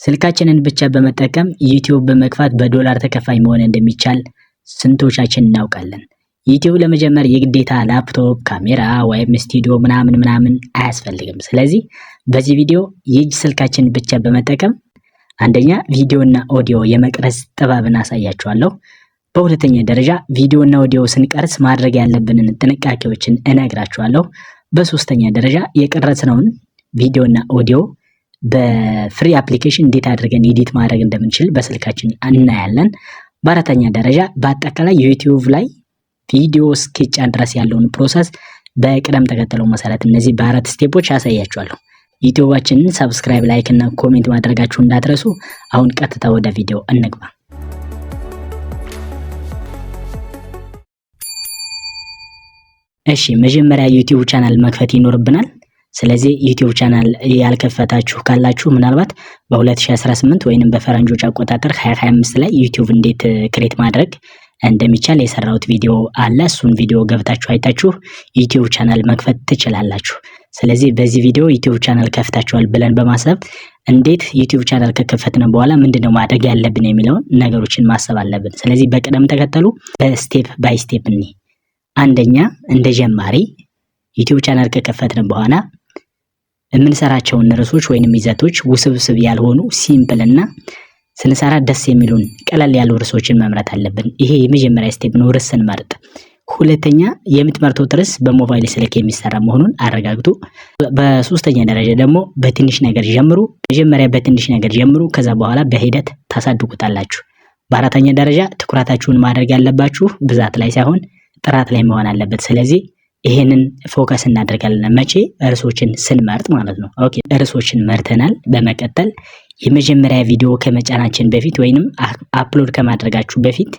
ስልካችንን ብቻ በመጠቀም ዩቲዩብ በመክፋት በዶላር ተከፋይ መሆን እንደሚቻል ስንቶቻችን እናውቃለን? ዩቲዩብ ለመጀመር የግዴታ ላፕቶፕ፣ ካሜራ ወይም ስቱዲዮ ምናምን አያስፈልግም። ስለዚህ በዚህ ቪዲዮ የእጅ ስልካችንን ብቻ በመጠቀም አንደኛ ቪዲዮና ኦዲዮ የመቅረጽ ጥበብን አሳያችኋለሁ። በሁለተኛ ደረጃ ቪዲዮና ኦዲዮ ስንቀርጽ ማድረግ ያለብንን ጥንቃቄዎችን እነግራችኋለሁ። በሶስተኛ ደረጃ የቀረጽነውን ቪዲዮና ኦዲዮ በፍሪ አፕሊኬሽን እንዴት አድርገን ኤዲት ማድረግ እንደምንችል በስልካችን እናያለን። በአራተኛ ደረጃ በአጠቃላይ ዩቲዩብ ላይ ቪዲዮ እስኪጫን ድረስ ያለውን ፕሮሰስ በቅደም ተከተለው መሰረት እነዚህ በአራት ስቴፖች አሳያችኋለሁ። ዩቲዩባችንን ሰብስክራይብ፣ ላይክ እና ኮሜንት ማድረጋችሁ እንዳትረሱ። አሁን ቀጥታ ወደ ቪዲዮ እንግባ። እሺ መጀመሪያ ዩቲዩብ ቻናል መክፈት ይኖርብናል። ስለዚህ ዩቲዩብ ቻናል ያልከፈታችሁ ካላችሁ ምናልባት በ2018 ወይንም በፈረንጆች አቆጣጠር 2025 ላይ ዩቲዩብ እንዴት ክሬት ማድረግ እንደሚቻል የሰራሁት ቪዲዮ አለ። እሱን ቪዲዮ ገብታችሁ አይታችሁ ዩቲዩብ ቻናል መክፈት ትችላላችሁ። ስለዚህ በዚህ ቪዲዮ ዩቲዩብ ቻናል ከፍታችኋል ብለን በማሰብ እንዴት ዩቲዩብ ቻናል ከከፈትን በኋላ ምንድነው ማድረግ ያለብን የሚለውን ነገሮችን ማሰብ አለብን። ስለዚህ በቅደም ተከተሉ በስቴፕ ባይ ስቴፕ እንይ። አንደኛ እንደ ጀማሪ ዩቲዩብ ቻናል ከከፈትን በኋላ የምንሰራቸውን ርዕሶች ወይንም ይዘቶች ውስብስብ ያልሆኑ ሲምፕል እና ስንሰራ ደስ የሚሉን ቀለል ያሉ ርዕሶችን መምረጥ አለብን። ይሄ የመጀመሪያ ስቴፕ ነው፣ ርዕስ ስንመርጥ። ሁለተኛ የምትመርጡት ርዕስ በሞባይል ስልክ የሚሰራ መሆኑን አረጋግጡ። በሶስተኛ ደረጃ ደግሞ በትንሽ ነገር ጀምሩ። መጀመሪያ በትንሽ ነገር ጀምሩ፣ ከዛ በኋላ በሂደት ታሳድጉታላችሁ። በአራተኛ ደረጃ ትኩረታችሁን ማድረግ ያለባችሁ ብዛት ላይ ሳይሆን ጥራት ላይ መሆን አለበት። ስለዚህ ይሄንን ፎከስ እናደርጋለን መቼ ርዕሶችን ስንመርጥ ማለት ነው። ኦኬ ርዕሶችን መርተናል። በመቀጠል የመጀመሪያ ቪዲዮ ከመጫናችን በፊት ወይንም አፕሎድ ከማድረጋችሁ በፊት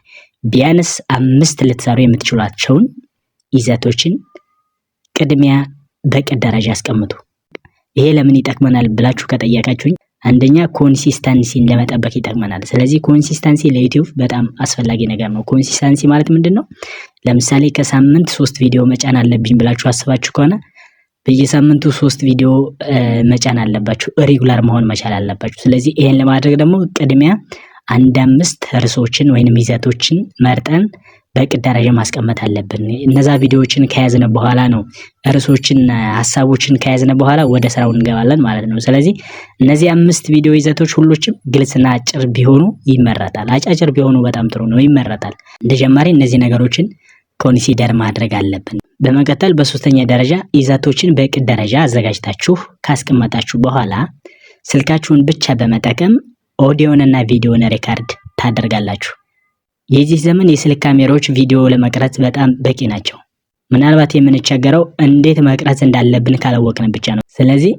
ቢያንስ 5 ልትሰሩ የምትችሏቸውን ይዘቶችን ቅድሚያ በቅድ ደረጃ አስቀምጡ። ይሄ ለምን ይጠቅመናል ብላችሁ ከጠየቃችሁኝ አንደኛ ኮንሲስተንሲን ለመጠበቅ ይጠቅመናል። ስለዚህ ኮንሲስተንሲ ለዩቲዩብ በጣም አስፈላጊ ነገር ነው። ኮንሲስተንሲ ማለት ምንድነው? ለምሳሌ ከሳምንት 3 ቪዲዮ መጫን አለብኝ ብላችሁ አስባችሁ ከሆነ በየሳምንቱ 3 ቪዲዮ መጫን አለባችሁ። ሬጉላር መሆን መቻል አለባችሁ። ስለዚህ ይሄን ለማድረግ ደግሞ ቅድሚያ 5 ርዕሶችን ወይንም ይዘቶችን መርጠን በቅድ ደረጃ ማስቀመጥ አለብን። እነዛ ቪዲዮዎችን ከያዝነ በኋላ ነው ርዕሶችን ሐሳቦችን ከያዝነ በኋላ ወደ ስራው እንገባለን ማለት ነው። ስለዚህ እነዚህ 5 ቪዲዮ ይዘቶች ሁሉም ግልጽና አጭር ቢሆኑ ይመረጣል። አጫጭር ቢሆኑ በጣም ጥሩ ነው፣ ይመረጣል። እንደጀማሪ እነዚህ ነገሮችን ኮንሲደር ማድረግ አለብን። በመቀጠል በሶስተኛ ደረጃ ይዘቶችን በቅድ ደረጃ አዘጋጅታችሁ ካስቀመጣችሁ በኋላ ስልካችሁን ብቻ በመጠቀም ኦዲዮንና ቪዲዮን ሪካርድ ታደርጋላችሁ። የዚህ ዘመን የስልክ ካሜራዎች ቪዲዮ ለመቅረጽ በጣም በቂ ናቸው። ምናልባት የምንቸገረው እንዴት መቅረጽ እንዳለብን ካላወቅን ብቻ ነው። ስለዚህ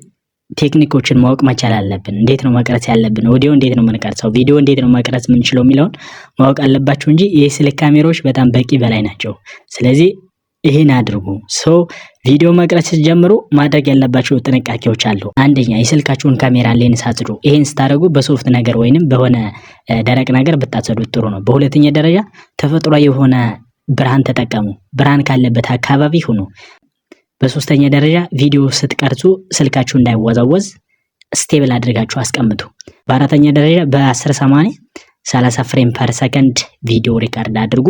ቴክኒኮችን ማወቅ መቻል አለብን። እንዴት ነው መቅረጽ ያለብን፣ ኦዲዮ እንዴት ነው የምንቀርጸው፣ ቪዲዮ እንዴት ነው መቅረጽ የምንችለው የሚለውን ማወቅ አለባችሁ እንጂ የስልክ ካሜራዎች በጣም በቂ በላይ ናቸው። ስለዚህ ይሄን አድርጉ። ቪዲዮ መቅረጽ ስትጀምሩ ማድረግ ያለባችሁ ጥንቃቄዎች አሉ። አንደኛ የስልካችሁን ካሜራ ሌንስ አጽዱ። ይሄን ስታደርጉ በሶፍት ነገር ወይንም በሆነ ደረቅ ነገር ብታጸዱት ጥሩ ነው። በሁለተኛ ደረጃ ተፈጥሯዊ የሆነ ብርሃን ተጠቀሙ። ብርሃን ካለበት አካባቢ ሁኑ። በሶስተኛ ደረጃ ቪዲዮ ስትቀርጹ ስልካችሁ እንዳይወዛወዝ ስቴብል አድርጋችሁ አስቀምጡ። በአራተኛ ደረጃ በ1080 30 ፍሬም ፐር ሰከንድ ቪዲዮ ሪካርድ አድርጉ።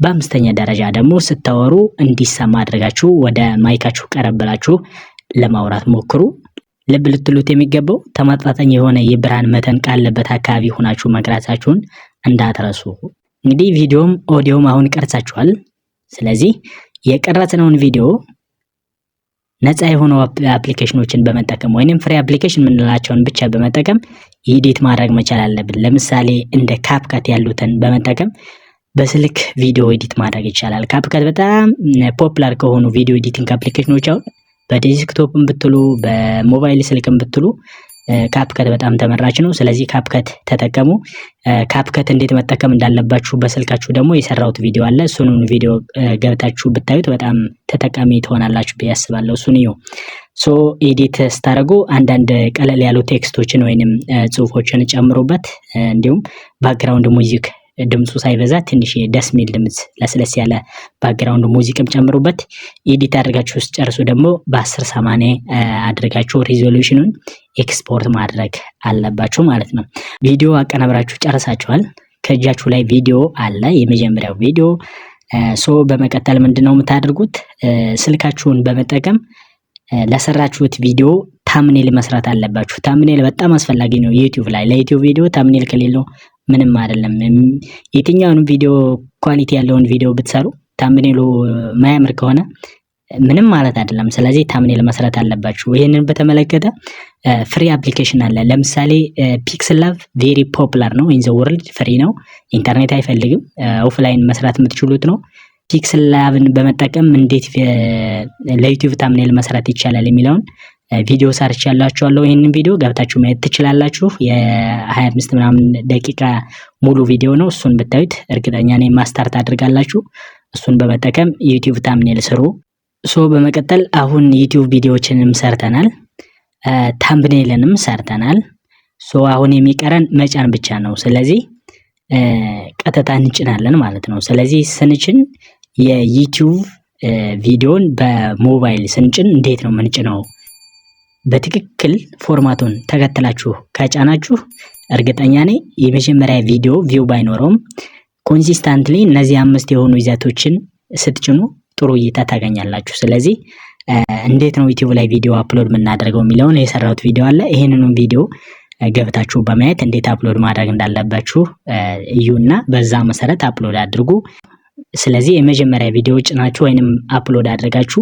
በአምስተኛ ደረጃ ደግሞ ስታወሩ እንዲሰማ አድርጋችሁ ወደ ማይካችሁ ቀረብላችሁ ለማውራት ሞክሩ። ልብ ልትሉት የሚገባው ተመጣጣኝ የሆነ የብርሃን መጠን ካለበት አካባቢ ሆናችሁ መቅረጻችሁን እንዳትረሱ። እንግዲህ ቪዲዮም ኦዲዮም አሁን ቀርጻችኋል። ስለዚህ የቀረጽነውን ቪዲዮ ነፃ የሆኑ አፕሊኬሽኖችን በመጠቀም ወይንም ፍሪ አፕሊኬሽን የምንላቸውን ብቻ በመጠቀም ኤዲት ማድረግ መቻል አለብን። ለምሳሌ እንደ ካፕካት ያሉትን በመጠቀም በስልክ ቪዲዮ ኤዲት ማድረግ ይቻላል። ካፕካት በጣም ፖፑላር ከሆኑ ቪዲዮ ኤዲቲንግ አፕሊኬሽኖች አሁን በዴስክቶፕም ብትሉ በሞባይል ስልክም ብትሉ ካፕካት በጣም ተመራጭ ነው። ስለዚህ ካፕካት ተጠቀሙ። ካፕካት እንዴት መጠቀም እንዳለባችሁ በስልካችሁ ደግሞ የሰራሁት ቪዲዮ አለ። እሱን ቪዲዮ ገብታችሁ ብታዩት በጣም ተጠቃሚ ትሆናላችሁ ብዬ አስባለሁ። እሱን እዩ። ኤዲት ስታደርጉ አንዳንድ ቀለል ያሉ ቴክስቶችን ወይንም ጽሁፎችን ጨምሩበት። እንዲሁም ባክግራውንድ ሙዚክ ድምፁ ሳይበዛ ትንሽ ደስ የሚል ድምፅ ለስለስ ያለ ባክግራውንድ ሙዚቅም ጨምሩበት። ኤዲት አድርጋችሁ ጨርሱ ደግሞ በ1080 አድርጋችሁ ሪዞሉሽኑን ኤክስፖርት ማድረግ አለባችሁ ማለት ነው። ቪዲዮ አቀናብራችሁ ጨርሳችኋል። ከእጃችሁ ላይ ቪዲዮ አለ፣ የመጀመሪያው ቪዲዮ በመቀጠል ምንድነው የምታደርጉት? ስልካችሁን በመጠቀም ለሰራችሁት ቪዲዮ ታምኔል መስራት አለባችሁ። ታምኔል በጣም አስፈላጊ ነው ዩቲዩብ ላይ። ለዩቲዩብ ቪዲዮ ታምኔል ከሌለው ምንም አይደለም። የትኛውንም ቪዲዮ ኳሊቲ ያለውን ቪዲዮ ብትሰሩ ታምኔሉ ማያምር ከሆነ ምንም ማለት አይደለም። ስለዚህ ታምኔል መስራት አለባችሁ። ይሄንን በተመለከተ ፍሪ አፕሊኬሽን አለ። ለምሳሌ ፒክስል ላብ ቬሪ ፖፑላር ነው ኢን ዘ ወርልድ፣ ፍሪ ነው፣ ኢንተርኔት አይፈልግም፣ ኦፍላይን መስራት የምትችሉት ነው። ፒክስል ላብን በመጠቀም እንዴት ለዩቲዩብ ታምኔል መስራት ይቻላል የሚለውን ቪዲዮ ሰርቻላችኋለሁ። ይሄንን ቪዲዮ ገብታችሁ ማየት ትችላላችሁ። የ25 ምናምን ደቂቃ ሙሉ ቪዲዮ ነው። እሱን ብታዩት እርግጠኛ ነኝ ማስታርት አድርጋላችሁ። እሱን በመጠቀም ዩቲዩብ ታምኔል ስሩ። በመቀጠል አሁን ዩቲዩብ ቪዲዮዎችንም ሰርተናል፣ ታምብኔልንም ሰርተናል። አሁን የሚቀረን መጫን ብቻ ነው። ስለዚህ ቀጥታ እንጭናለን ማለት ነው። ስለዚህ ስንጭን የዩቲዩብ ቪዲዮን በሞባይል ስንጭን እንዴት ነው ምንጭነው? በትክክል ፎርማቱን ተከትላችሁ ከጫናችሁ እርግጠኛ ነኝ የመጀመሪያ ቪዲዮ ቪው ባይኖረውም ኮንሲስታንትሊ እነዚህ 5 የሆኑ ይዘቶችን ስትጭኑ ጥሩ እይታ ታገኛላችሁ። ስለዚህ እንዴት ነው ዩቲዩብ ላይ ቪዲዮ አፕሎድ የምናደርገው የሚለውን የሰራሁት ቪዲዮ አለ። ይሄንንም ቪዲዮ ገብታችሁ በማየት እንዴት አፕሎድ ማድረግ እንዳለባችሁ እዩና በዛ መሰረት አፕሎድ አድርጉ። ስለዚህ የመጀመሪያ ቪዲዮ ጭናችሁ ወይንም አፕሎድ አድርጋችሁ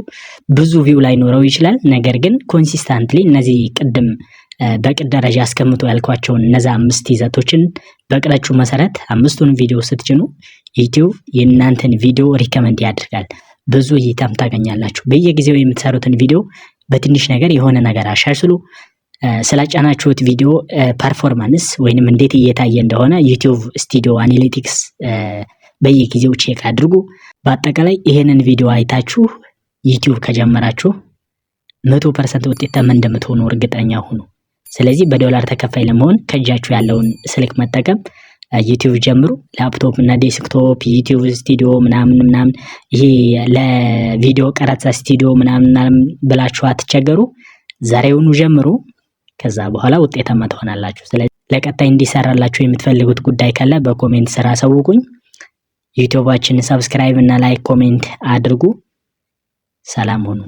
ብዙ ቪው ላይ ኖረው ይችላል። ነገር ግን ኮንሲስታንትሊ እነዚህ ቅድም በቅድ ደረጃ አስቀምጡ ያልኳቸውን እነዛ 5 ይዘቶችን በቅዳችሁ መሰረት 5ቱን ቪዲዮ ስትጭኑ ዩቲዩብ የእናንተን ቪዲዮ ሪከመንድ ያደርጋል። ብዙ እይታም ታገኛላችሁ። በየጊዜው የምትሰሩትን ቪዲዮ በትንሽ ነገር የሆነ ነገር አሻሽሉ። ስላጫናችሁት ቪዲዮ ፐርፎርማንስ ወይንም እንዴት እየታየ እንደሆነ ዩቲዩብ ስቱዲዮ አናሊቲክስ በየጊዜው ቼክ አድርጉ። በአጠቃላይ ይሄንን ቪዲዮ አይታችሁ ዩቲዩብ ከጀመራችሁ 100% ውጤታማ እንደምትሆኑ እርግጠኛ ሁኑ። ስለዚህ በዶላር ተከፋይ ለመሆን ከእጃችሁ ያለውን ስልክ መጠቀም ዩቲዩብ ጀምሩ። ላፕቶፕ እና ዴስክቶፕ ዩቲዩብ ስቱዲዮ ምናምን ይሄ ለቪዲዮ ቀረጻ ስቱዲዮ ምናምን ብላችሁ አትቸገሩ። ዛሬውኑ ጀምሩ። ከዛ በኋላ ውጤታማ ትሆናላችሁ። ስለዚህ ለቀጣይ እንዲሰራላችሁ የምትፈልጉት ጉዳይ ካለ በኮሜንት ስራ አሳውቁኝ። ዩቲዩባችንን ሰብስክራይብ እና ላይክ ኮሜንት አድርጉ። ሰላም ሁኑ።